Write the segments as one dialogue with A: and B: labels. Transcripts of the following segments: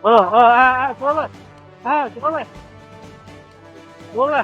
A: xuống rồi xuống rồi xuống rồi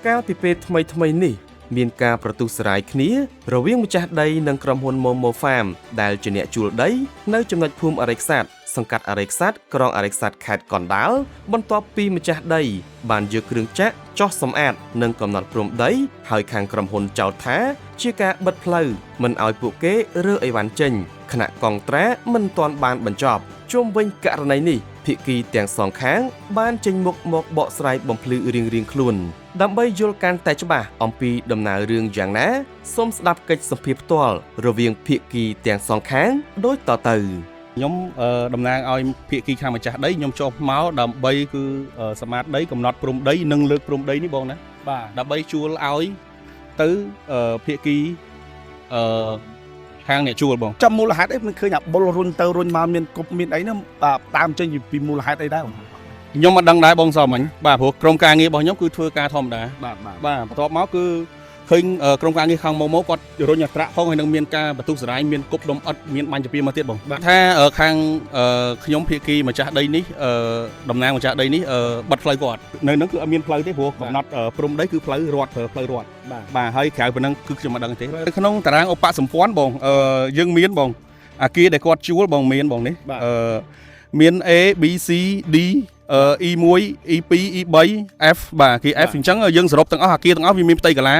B: កាលពីពេលថ្មីនេះមានការប្រទុះស្រាយគ្នារវាងម្ចាស់ដីនិងក្រុមហ៊ុន Momo Farm ដែលជាអ្នកជួលដីនៅចំណុចភូមិអរិយសាទសង្កាត់អរិយសាទក្រុងអរិយសាទខេត្តកណ្ដាលបន្ទាប់ពីម្ចាស់ដីបានយកគ្រឿងចាក់ចោះសម្អាតនិងកំណត់ព្រំដីហើយខាងក្រុមហ៊ុនចោទថាជាការបិទផ្លូវមិនឲ្យពួកគេរើអីវ៉ាន់ចេញខណៈកងត្រាមិនទាន់បានបញ្ចប់ជុំវិញករណីនេះភាគីទាំងសងខាងបានចេញមុខមកបកស្រាយបំភ្លឺរៀងៗខ្លួនដើម្បីយល់កាន់តែច្បាស់អំពីដំណើររឿងយ៉ាងណាសូមស្ដាប់កិច្ចសម្ភាសន៍ផ្ទាល់រវាងភាគីទាំងសងខាងដូចតទៅខ្ញុំតំណាងឲ្យភាគីខាងម្ចាស់ដីខ្ញុំចុះមកដើម្បីគឺសមាតដីកំណត់ព្រំដីនិងលើកព្រំដីនេះបងណាបាទដើម្បីជួលឲ្យទៅភាគីខាងអ្នកជួលបង
C: ចាំមូលហេតុអីមិនឃើញអាបុលរុញទៅរុញមកមានគប់មានអីហ្នឹងតាមចេញពីមូលហេតុអីដែរ
B: ខ្ញុំមិនដឹងដែរបងសមមិញបាទព្រោះក្រុមការងាររបស់ខ្ញុំគឺធ្វើការធម្មតាបាទបន្ទាប់មកគឺឃើញក្រុមការងារខាងម៉ូគាត់រុញអត្រាផងហើយនឹងមានការបន្ទុះសរាយមានគប់ដុំអិតមានបាញ់ជាពីមកទៀតបងថាខាងខ្ញុំភាគីម្ចាស់ដីនេះតំណាងម្ចាស់ដីនេះបិទផ្លូវគាត់នៅនឹងគឺអត់មានផ្លូវទេព្រោះកំណត់ព្រំដីគឺផ្លូវរត់ផ្លូវរត់បាទហើយក្រៅពីហ្នឹងគឺខ្ញុំមិនដឹងទេក្នុងតារាងឧបសម្ព័ន្ធបងយើងមានបងអាគារដែលគាត់ជួលបងមានបងនេះមាន A B C D E1 E2 E3 F បាទគេ F អញ្ចឹងយើងសរុបទាំងអស់អាគារទាំងអស់វាមានផ្ទៃកាឡា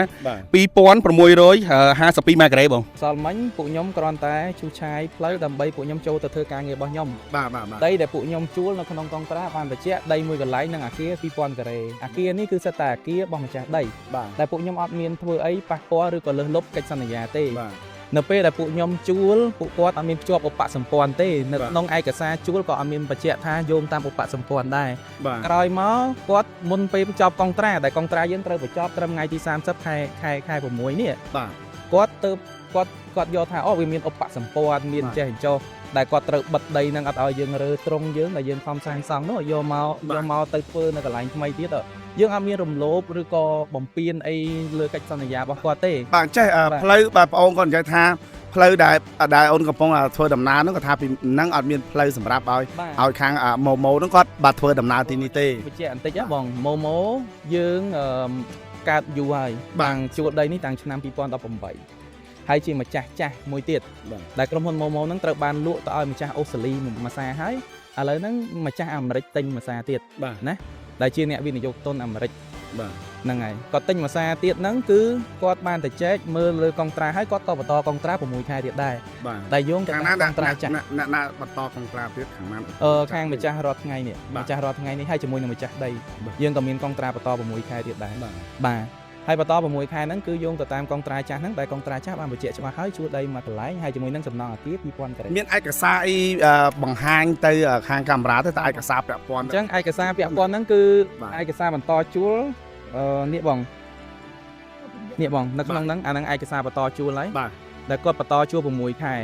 B: 2652ម៉ែត្រការ៉េបង
D: សល់មិញពួកខ្ញុំគ្រាន់តែជួសឆាយផ្លូវដើម្បីពួកខ្ញុំចូលទៅធ្វើការងាររបស់ខ្ញុំ
C: បាទ
D: ដីដែលពួកខ្ញុំជួលនៅក្នុងកងត្រាបានបញ្ជាក់ដីមួយកន្លែងនឹងអាគារ2000ការ៉េអាគារនេះគឺសិតតែអាគាររបស់ម្ចាស់ដីតែពួកខ្ញុំអត់មានធ្វើអីប៉ះពាល់ឬក៏លើសលប់កិច្ចសន្យាទេនៅពេលដែលពួកខ្ញុំជួលពួកគាត់អត់មានភ្ជាប់ឧបសម្ព័ន្ធទេនៅក្នុងឯកសារជួលក៏អត់មានបញ្ជាក់ថាយោងតាមឧបសម្ព័ន្ធដែរក្រោយមកគាត់មុនពេលបញ្ចប់កងត្រាដែលកងត្រាយើងត្រូវបញ្ចប់ត្រឹមថ្ងៃទី30ខែ6នេះគាត់ទៅគាត់យកថាអូវាមានឧបសម្ព័ន្ធមានចេះចោះដែលគាត់ត្រូវបិទដីនឹងអត់ឲ្យយើងរើត្រង់យើងដែលយើងខំសាងសង់នោះយកមកទៅធ្វើនៅកន្លែងថ្មីទៀតយើងអត់មានរំលោភឬក៏បំពានអីលើកិច្ចសន្យារបស់គាត់ទេ
C: បាទចេះផ្លូវបាទបងអូនគាត់និយាយថាផ្លូវដែលអូនកំពុងធ្វើដំណើរហ្នឹងគាត់ថាពីហ្នឹងអត់មានផ្លូវសម្រាប់ឲ្យខាងម៉ូម៉ូហ្នឹងគាត់បាទធ្វើដំណើរទីនេះទេ
D: បញ្ជាក់បន្តិចណាបងម៉ូម៉ូយើងកើតយូរហើយបាំងជួលដីនេះតាំងឆ្នាំ2018ហើយជាម្ចាស់ចាស់មួយទៀតដែលក្រុមហ៊ុនម៉ូម៉ូហ្នឹងត្រូវបានលក់ទៅឲ្យម្ចាស់អូស្ត្រាលីមួយសាហើយឥឡូវហ្នឹងម្ចាស់អាមេរិកទិញមួយសាទៀតណាដែលជាអ្នកវិនិយោគទុនអាមេរិកហ្នឹងហើយគាត់ទិញមួយសាទៀតហ្នឹងគឺគាត់បានទៅចែកមើលលើកងត្រាហើយគាត់ក៏បន្តកងត្រា6ខែទៀតដែរតែយោងទៅខាងកងត្រាចាស់
C: ណាបន្តកងត្រាទៀតខាងណា
D: ខាងម្ចាស់រដ្ឋថ្ងៃនេះម្ចាស់រដ្ឋថ្ងៃនេះហើយជាមួយនឹងម្ចាស់ដីយើងក៏មានកងត្រាបន្ត6ខែទៀតដែរបាទហើយបន្ត6ខែហ្នឹងគឺយោងទៅតាមកងត្រាចាស់ហ្នឹងដែលកងត្រាចាស់បានបញ្ជាក់ច្បាស់ហើយជួលដីមួយកន្លែងហើយជាមួយនឹងសំណងអាគារ2000ការ៉េ
C: មានឯកសារអីបង្ហាញទៅខាងកាមេរ៉ាទៅតែឯកសារពាក់ព័ន្ធ
D: អញ្ចឹងឯកសារពាក់ព័ន្ធហ្នឹងគឺឯកសារបន្តជួលនេះបងនៅក្នុងហ្នឹងអាហ្នឹងឯកសារបន្តជួលហើយដែលគាត់បន្តជួល6ខែ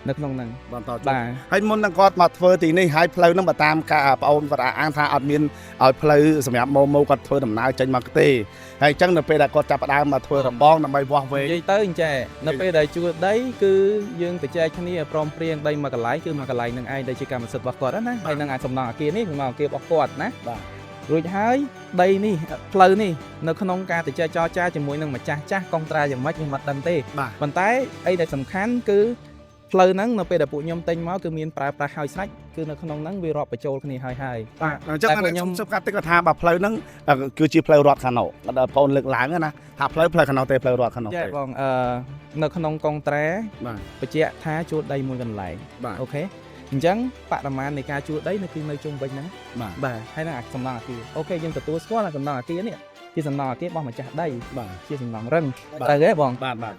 D: នៅក្នុងហ្នឹង
C: បន្តជួលហើយមុននឹងគាត់មកធ្វើទីនេះហើយផ្លូវហ្នឹងបើតាមការប្អូនគាត់អាងថាអត់មានឲ្យផ្លូវសម្រាប់ម៉ូគាត់ធ្វើដំណើរចេញមកទេហើយអញ្ចឹងនៅពេលដែលគាត់ចាប់ផ្ដើមមកធ្វើរបងដើម្បីវាស់វែង
D: និយាយទៅអញ្ចឹងនៅពេលដែលជួលដីគឺយើងទៅចែកគ្នាព្រមព្រៀងដីមួយកន្លែងគឺមួយកន្លែងហ្នឹងឯងដែលជាកម្មសិទ្ធិរបស់គាត់ណាហើយនឹងអាចសំណងអាគារនេះសំណងអាគាររបស់គាត់ណារួចហើយដីនេះផ្លូវនេះនៅក្នុងការទៅចែកចរចាជាមួយនឹងម្ចាស់ចាស់កងត្រាយ៉ាងម៉េចខ្ញុំអត់ដឹងទេប៉ុន្តែអីដែលសំខាន់គឺផ្លូវហ្នឹងនៅពេលដែលពួកខ្ញុំទិញមកគឺមានប្រើប្រាស់ហើយស្រេចគឺនៅក្នុងហ្នឹងវារាប់បញ្ចូលគ្នាហើយ
C: បាទអញ្ចឹងខ្ញុំសុំកាត់តិចគាត់ថាបើផ្លូវហ្នឹងគឺជាផ្លូវរដ្ឋខាងនោះដល់បងលើកឡើងណាថាផ្លូវខាងនោះទេផ្លូវរដ្ឋខាងនោះទេ
D: បងនៅក្នុងកងត្រាបញ្ជាក់ថាជួលដីមួយកន្លែងអូខេអញ្ចឹងបរិមាណនៃការជួលដីនៅគឺនៅជុំវិញហ្នឹងបាទហើយនឹងសំណងអាគារអូខេយើងទទួលស្គាល់ថាសំណងអាគារនេះជាសំណងអាគាររបស់ម្ចាស់ដីជាសំណងរឹងត្រូវទេបង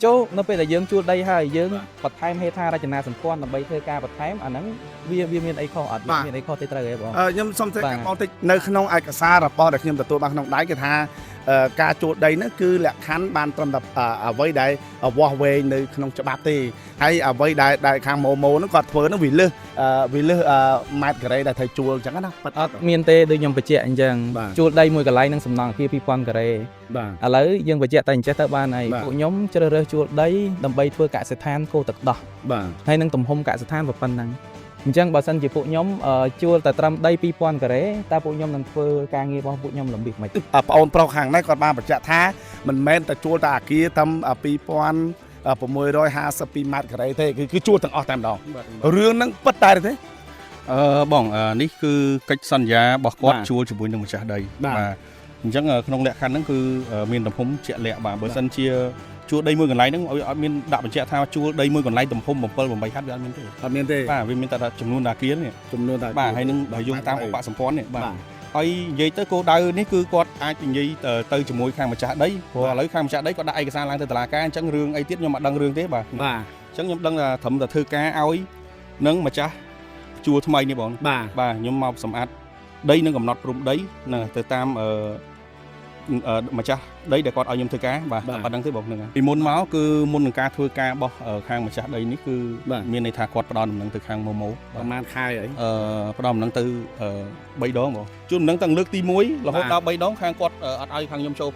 D: ចូលនៅពេលដែលយើងជួលដីហើយយើងបន្ថែមហេដ្ឋារចនាសម្ព័ន្ធដើម្បីធ្វើការបន្ថែមអាហ្នឹងវាមានអីខុសអត់មានអីខុសទេត្រូវទេបង
C: ខ្ញុំសុំតែបងតិចនៅក្នុងឯកសាររបស់ដែលខ្ញុំទទួលបានក្នុងដៃគេថា ការជួលដីហ្នឹងគឺលក្ខខណ្ឌបានត្រឹមតែអ្វីដែលវាស់វែងនៅក្នុងច្បាប់ទេហើយអ្វីដែលខាងម៉ូហ្នឹងគាត់ធ្វើហ្នឹងវាលើសម៉ែត្រការ៉េដែលត្រូវជួលអញ្ចឹងណា
D: អត់មានទេដូចខ្ញុំបញ្ជាក់អញ្ចឹងជួលដីមួយកន្លែងនឹងសំណង់អគារ 2000 ការ៉េ
C: បាទ
D: ឥឡូវយើងបញ្ជាក់តែអញ្ចេះទៅបានហើយពួកខ្ញុំជ្រើសរើសជួលដីដើម្បីធ្វើកសិដ្ឋានគោទឹកដោះ
C: បាទ
D: ហើយនឹងទំហំកសិដ្ឋានប៉ុណ្ណឹងអញ្ចឹងបើសិនជាពួកខ្ញុំជួលតែត្រឹមដី 2000 ការ៉េតើពួកខ្ញុំនឹងធ្វើការងាររបស់ពួកខ្ញុំលំបៀបម៉េច
C: បងអូនប្រុសខាងនេះគាត់បានបញ្ជាក់ថាមិនមែនតែជួលតែអគារតាម2652ម៉ែត្រការ៉េទេគឺជួលទាំងអស់តែម្ដងរឿងហ្នឹងពិតតែទេ
E: បងនេះគឺកិច្ចសន្យារបស់គាត់
C: បាទ
E: ជួលជាមួយនឹងម្ចាស់ដី
C: បាទ
E: បាទអញ្ចឹងក្នុងលក្ខខណ្ឌហ្នឹងគឺមានទំហំជាក់លាក់បាទបើសិនជាជួលដីមួយកន្លែងហ្នឹងឲ្យអត់មានដាក់បញ្ជាក់ថាជួលដីមួយកន្លែងទំហំ7 8ហត្ថវាអត់មានទេ
C: អត់មានទេ
E: បាទវាមានតែចំនួនអគារនេះ
C: ចំនួនតែ
E: បាទហើយនឹងបើយោងតាមឧបសម្ព័ន្ធនេះបាទ
C: បាទ
E: ហើយនិយាយទៅគោលដៅនេះគឺគាត់អាចនិយាយទៅជាមួយខាងម្ចាស់ដីព្រោះឥឡូវខាងម្ចាស់ដីគាត់ដាក់ឯកសារឡើងទៅតុលាការអញ្ចឹងរឿងអីទៀតខ្ញុំអត់ដឹងរឿងទេបាទ
C: បាទ
E: អញ្ចឹងខ្ញុំដឹងថាត្រឹមតែធ្វើការឲ្យនឹងម្ចាស់ជួលថ្មីនេះបង
C: បាទ
E: បាទខ្ញុំមកសម្អាតដីនឹងកំណត់ព្រំដីនឹងទៅតាមម្ចាស់ដីដែលគាត់ឲ្យខ្ញុំធ្វើការបាទអត់ដឹងទេបងហ្នឹងពីមុនមកគឺមុននឹងការធ្វើការរបស់ខាងម្ចាស់ដីនេះគឺមានន័យថាគាត់ផ្ដល់ដំណឹងទៅខាងម៉ូម៉ូ
C: ប្រហែលខែអី
E: ផ្ដល់ដំណឹងទៅ3ដងបងជួនដំណឹងទាំងលើកទី1រហូតដល់3ដងខាងគាត់អត់ឲ្យខាងខ្ញុំចូល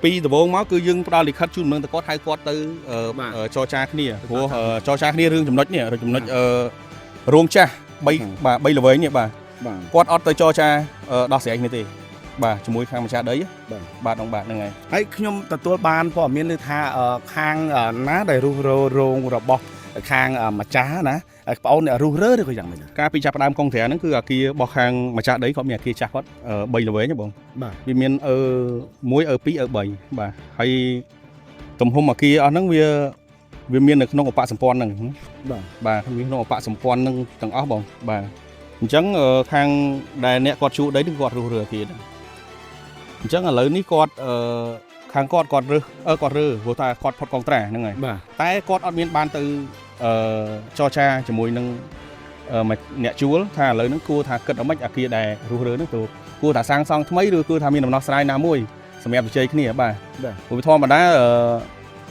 E: ពីដំបូងមកគឺយើងផ្ដល់លិខិតជូនដំណឹងទៅគាត់ហៅគាត់ទៅចរចាគ្នាព្រោះចរចាគ្នារឿងចំណុចនេះចំណុចរោងចាស់3ល្វែងនេះបាទ
C: បាទ
E: គាត់អត់ទៅចរចាដោះស្រាយគ្នាទេបាទជាមួយខាងម្ចាស់ដីបាទដងបាទហ្នឹងហើយ
C: ហើយខ្ញុំទទួលបានព័ត៌មានលើថាខាងណាដែលរុះរើរោងរបស់ខាងម្ចាស់ណាប្អូនអ្នករុះរើឬក៏យ៉ាងម៉េច
E: ការពីចាប់ផ្ដើមកុងត្រាហ្នឹងគឺអាគាររបស់ខាងម្ចាស់ដីគាត់មានអាគារចាស់គាត់3ល្វែងហ៎បង
C: បាទ
E: វាមាន1 2 3បាទហើយទំហំអាគារអស់ហ្នឹងវាមាននៅក្នុងឧបសម្ព័ន្ធហ្នឹង បាទមានក្នុងឧបសម្ព័ន្ធហ្នឹងទាំងអស់បងបាទអញ្ចឹងខាងដែលអ្នកគាត់ជួលដីនឹងគាត់រុះរើអាគារហ្នឹងអញ្ចឹងឥឡូវនេះគាត់ខាងគាត់រើសព្រោះថាគាត់ផុតកងត្រាហ្នឹងហើយ
C: បាទ
E: តែគាត់អត់មានបានទៅចរចាជាមួយនឹងអ្នកជួលថាឥឡូវហ្នឹងគួរថាគិតឲ្យម៉េចអាគារដែលរុះរើហ្នឹងគួរថាសាងសង់ថ្មីឬគួរថាមានដំណោះស្រាយណាមួយសម្រាប់វិជ័យគ្នាបាទព្រោះធម្មតា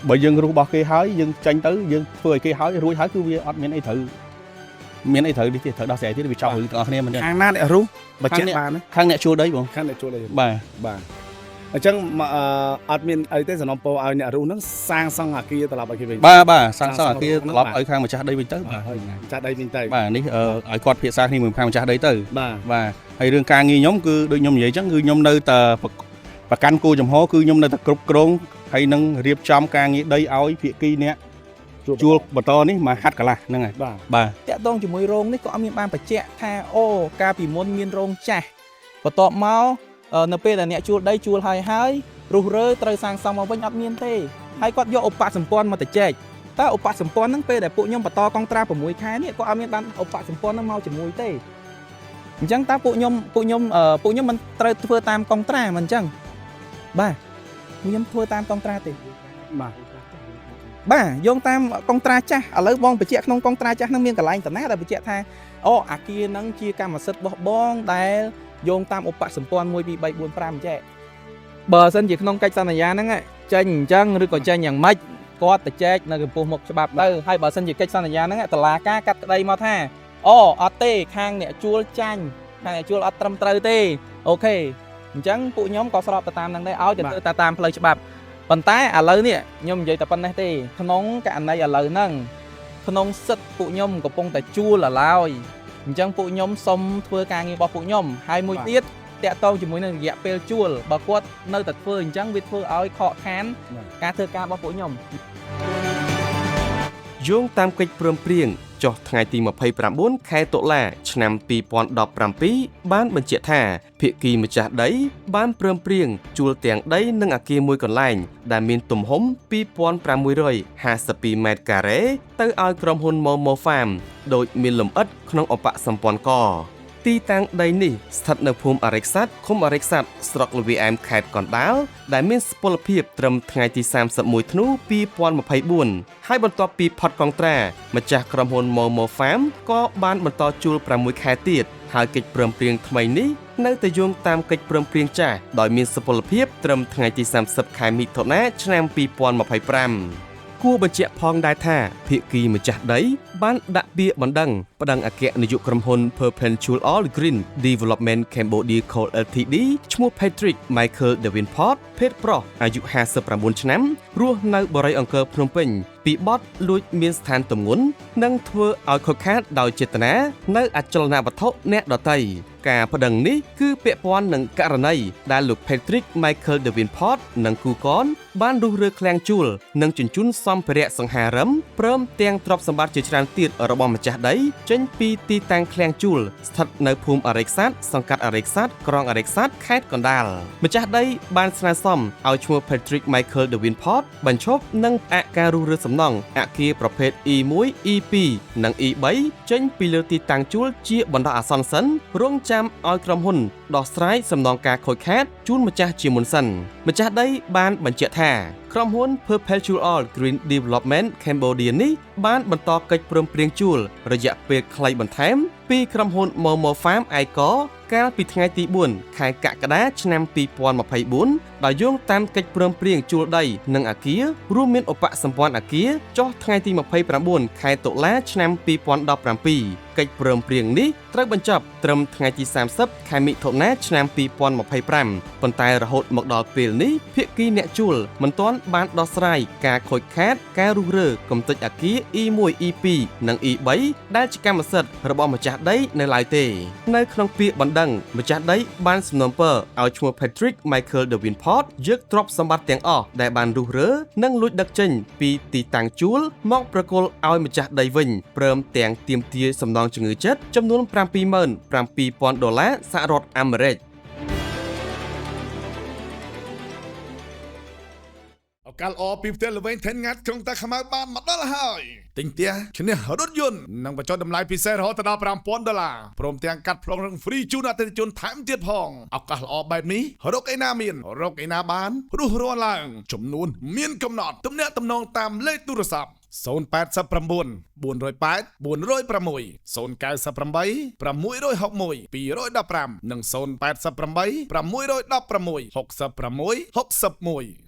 E: បើយើងរុះរបស់គេហើយយើងចាញ់ទៅយើងធ្វើឲ្យគេហើយរួចហើយគឺវាអត់មានអីត្រូវនេះទេត្រូវដោះស្រាយទៀតវាចប់រឿងទាំងអស់គ្នាមិនចឹង
C: ខាងណាអ្នករុះបើចេះបាន
E: ខាងអ្នកជួលដីបង
C: ខាងអ្នកជួលដី
E: បាទ
C: បាទអញ្ចឹងអត់មានអីទេសំណពរឲ្យអ្នករុះហ្នឹងសាងសង់អាគារត្រឡប់ឲ្យគេវិញ
E: បាទសាងសង់អាគារត្រឡប់ឲ្យខាងម្ចាស់ដីវិញទៅបាទ
C: ចាស់ដីវិញទៅ
E: បាទនេះឲ្យគាត់ភាសាគ្នាមួយខាងម្ចាស់ដីទៅ
C: បាទ
E: បាទហើយរឿងការងារខ្ញុំគឺដូចខ្ញុំនិយាយអញ្ចឹងគឺខ្ញុំនៅតែប្រកាន់គោលចំហគឺខ្ញុំនៅតែគ្រប់គ្រងហើយនឹងរៀបចំការងារដីឲ្យភាគីអ្នកជួលបន្តនេះមកហាត់កន្លះហ្នឹងហើយ
C: បាទ
D: តាក់ទងជាមួយរោងនេះក៏អត់មានបានបញ្ជាក់ថាអូកាលពីមុនមានរោងចាស់បន្ទាប់មកនៅពេលដែលអ្នកជួលដីជួលហើយរុះរើត្រូវសាងសង់មកវិញអត់មានទេហើយគាត់យកឧបសម្ព័ន្ធមកទៅចែកតើឧបសម្ព័ន្ធហ្នឹងពេលដែលពួកខ្ញុំបន្តកងត្រា6ខែនេះក៏អត់មានបានឧបសម្ព័ន្ធហ្នឹងមកជាមួយទេអញ្ចឹងតើពួកខ្ញុំមិនត្រូវធ្វើតាមកងត្រាមិនអញ្ចឹងបាទខ្ញុំធ្វើតាមកងត្រាទេ
C: បាទ
D: បាទយោងតាមកងត្រាចាស់ឥឡូវបងបញ្ជាក់ក្នុងកងត្រាចាស់ហ្នឹងមានកន្លែងតាណាដែលបញ្ជាក់ថាអូអាគារហ្នឹងជាកម្មសិទ្ធិរបស់បងដែលយោងតាមឧបសម្ព័ន្ធ1 2 3 4 5ចេះបើសិនជាក្នុងកិច្ចសន្យាហ្នឹងចេញអញ្ចឹងឬក៏ចេញយ៉ាងម៉េចគាត់ទៅចែកនៅចំពោះមុខច្បាប់ទៅហើយបើសិនជាកិច្ចសន្យាហ្នឹងតុលាការកាត់ក្តីមកថាអូអត់ទេខាងអ្នកជួលចាញ់ខាងអ្នកជួលអត់ត្រឹមត្រូវទេអូខេអញ្ចឹងពួកខ្ញុំក៏ស្របទៅតាមហ្នឹងដែរឲ្យទៅធ្វើតាមផ្លូវច្បាប់ប៉ុន្តែឥឡូវនេះខ្ញុំនិយាយតែប៉ុណ្ណេះទេក្នុងករណីឥឡូវហ្នឹងក្នុងសិទ្ធិពួកខ្ញុំកំពុងតែជួលឡើយអញ្ចឹងពួកខ្ញុំសុំធ្វើការងាររបស់ពួកខ្ញុំហើយមួយទៀតតាក់ទងជាមួយនឹងរយៈពេលជួលបើគាត់នៅតែធ្វើអញ្ចឹងវាធ្វើឲ្យខកខានការធ្វើការរបស់ពួកខ្ញុំ
B: យោងតាមកិច្ចព្រមព្រៀងចុះថ្ងៃទី29ខែតុលាឆ្នាំ2017បានបញ្ជាក់ថាភាគីម្ចាស់ដីបានព្រមព្រៀងជួលទាំងដីនិងអគារមួយកន្លែងដែលមានទំហំ2552ម៉ែត្រការ៉េទៅឲ្យក្រុមហ៊ុន Momo Farm ដោយមានលម្អិតក្នុងឧបសម្ព័ន្ធក ទីតាំងដីនេះស្ថិតនៅភូមិអរិកសាត់ឃុំអរិកសាត់ស្រុកល្វីអែមខេត្តកណ្ដាលដែលមានសុពលភាពត្រឹមថ្ងៃទី31ធ្នូ2024ហើយបន្ទាប់ពីផុតកងត្រាម្ចាស់ក្រុមហ៊ុន Momo Farm ក៏បានបន្តជួល6ខែទៀតហើយកិច្ចព្រមព្រៀងថ្មីនេះនៅតែយោងតាមកិច្ចព្រមព្រៀងចាស់ដោយមានសុពលភាពត្រឹមថ្ងៃទី30ខែមិថុនាឆ្នាំ2025គួរបញ្ជាក់ផងដែរថាភាគីម្ចាស់ដីបានដាក់ពាក្យបណ្ដឹងប្តឹងអគ្គនាយកក្រុមហ៊ុន Perpetual Green Development Cambodia Co Ltd ឈ្មោះ Patrick Michael Davenport ភេទប្រុសអាយុ59ឆ្នាំរស់នៅបរិយាអង្គរភ្នំពេញពីបទលួចមានស្ថានទម្ងន់និងធ្វើឲ្យខូចខាតដោយចេតនានៅអចលនវត្ថុអ្នកដទៃការប្តឹងនេះគឺពាក់ព័ន្ធនឹងករណីដែលលោក Patrick Michael Davenport និងគូកនបានរុះរើឃ្លាំងជួលនិងជញ្ជូនសម្ភារៈសង្ហារឹមព្រមទាំងទ្រព្យសម្បត្តិជាច្រើនទៀតរបស់ម្ចាស់ដីចេញពីទីតាំងឃ្លាំងជួលស្ថិតនៅភូមិអរិកសាត់សង្កាត់អរិកសាត់ក្រុងអរិកសាត់ខេត្តកណ្ដាលម្ចាស់ដីបានស្នើសុំឲ្យឈ្មោះ Patrick Michael Davenport បញ្ឈប់និងផ្អាកការរុះរើសំណង់អគារប្រភេទ E1 E2 និង E3 ចេញពីលើទីតាំងជួលជាបណ្ដោះអាសន្នសិនរងចាំឲ្យក្រុមហ៊ុនដោះស្រាយសំណងការខូចខាតជូនម្ចាស់ជាមុនសិនម្ចាស់ដីបានបញ្ជាក់ថាក្រុមហ៊ុន Perpetual Green Development Cambodia នេះបានបន្តកិច្ចព្រមព្រៀងជួលរយៈពេលខ្លីបន្ថែមពីក្រុមហ៊ុន Momo Farm ឯកកាលពីថ្ងៃទី4ខែកក្កដាឆ្នាំ2024ដោយយោងតាមកិច្ចព្រមព្រៀងជួលដីនិងអគាររួមមានឧបសម្ព័ន្ធអគារចុះថ្ងៃទី29ខែតុលាឆ្នាំ2017កិច្ចព្រមព្រៀងនេះត្រូវបញ្ចប់ត្រឹមថ្ងៃទី30ខែមិថុនាឆ្នាំ2025ប៉ុន្តែរហូតមកដល់ពេលនេះភាគីអ្នកជួលមិនទាន់បានដោះស្រាយការខូចខាតការរុះរើគំនិតអគារ E1 E2 និង E3 ដែលជាកម្មសិទ្ធិរបស់ម្ចាស់ដីនៅឡើយទេនៅក្នុងពាក្យបណ្ដឹងម្ចាស់ដីបានសំណូមពរឲ្យឈ្មោះ Patrick Michael Davenport យកទ្រព្យសម្បត្តិទាំងអស់ដែលបានរុះរើនិងលួចដឹកចេញពីទីតាំងជួលមកប្រគល់ឲ្យម្ចាស់ដីវិញព្រមទាំងទាមទារសំណងជំងឺចិត្តចំនួន$77,000សហរដ្ឋអាមេរិក
F: កាលអពីផ្ទះល្វែងថេនងាត់ក្នុងតែខ្មៅបានមកដល់ហើយទិញផ្ទះឈ្នះរថយន្តនិងបញ្ចុះតម្លៃពិសេសរហូតដល់$5,000ព្រមទាំងកាត់ប្លង់រឹងហ្វ្រីជូនអតិថិជនថែមទៀតផងឱកាសល្អបែបនេះរកឯណាមានរកឯណាបានរស់រានឡើងចំនួនមានកំណត់ទំនាក់ទំនងតាមលេខទូរស័ព្ទ089 408 406 098 661 215និង088 616 66 61